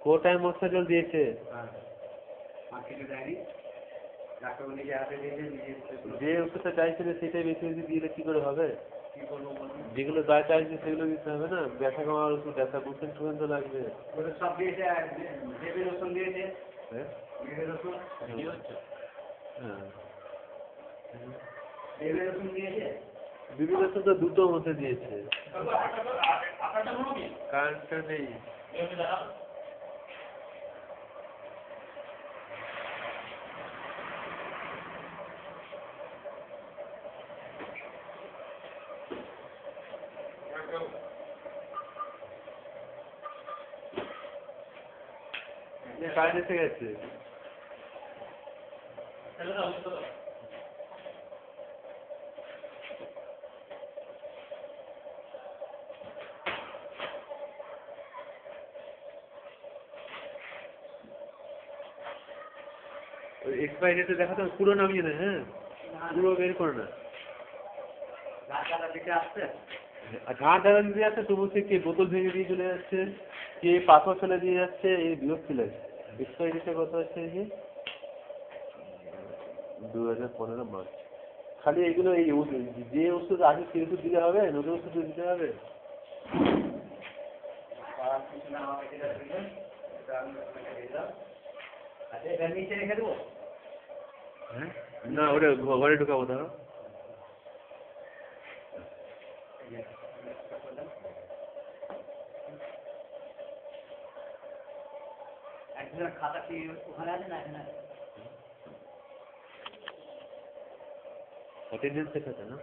ও time মশাজল দিয়েছে। যে ওষুধটা চাইছিল সেটাই বেশি বেশি দিলে কি করে হবে? যেগুলো যা চাইছে সেগুলো দিতে হবে না। ব্যথা কমার ওষুধ, ব্যথা বুঝছেন সুগন্ধ তো লাগবে। বিভিন্ন ওষুধ তো দুটো মধ্যে দিয়েছে। কারেন্টটা নেই। কারেন্ট এসে গেছে। এক্সপায়ারি ডেটে দেখাতে পুরো নামিয়ে না, হ্যাঁ পুরো বের করে না। ঝাঁট ঢালা দিতে যাচ্ছে তবু সে কে বোতল ভেঙে দিয়ে চলে যাচ্ছে, কে পাথর ফেলে দিয়ে যাচ্ছে, এই বিরক্তি লাগে। এক্সপায়ারি ডেটে কত আছে এই যে 2015 মার্চ। খালি এগুলো এই যে ওষুধ আছে সেই ওষুধ দিলে হবে, নতুন ওষুধ দিতে হবে। হ্যাঁ না ওটা ঘরে ঢুকাবো ধরো। খাতা কি ওখানে আছে না এখানে? অ্যাটেন্ডেন্সের খাতা না?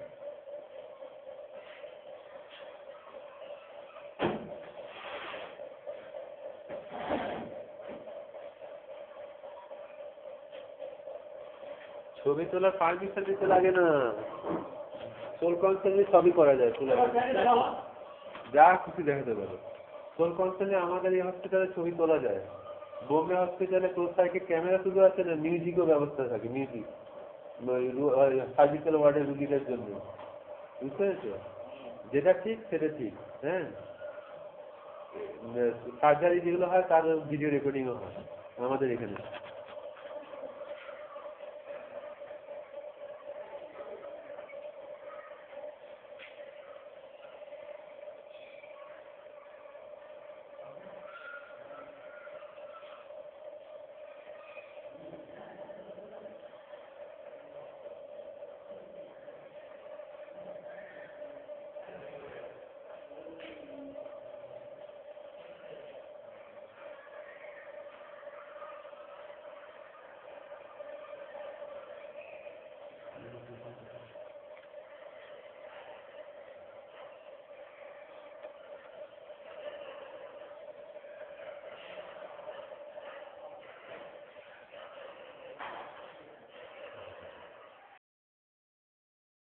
ছবি তোলার পারমিশন দিতে লাগে না, সোল কনসেন্টে সবই করা যায়। যা খুশি দেখাতে পারো। সোল কনসেন্টে আমাদের এই হসপিটালে ছবি তোলা যায়। বোম্বে হসপিটালে প্রোসাইকে ক্যামেরা শুধু আছে না, মিউজিকও ব্যবস্থা থাকে, মিউজিক সার্জিক্যাল ওয়ার্ডের রুগীদের জন্য। বুঝতে পেরেছো? যেটা ঠিক সেটা ঠিক। হ্যাঁ সার্জারি যেগুলো হয় তার ভিডিও রেকর্ডিংও হয় আমাদের এখানে।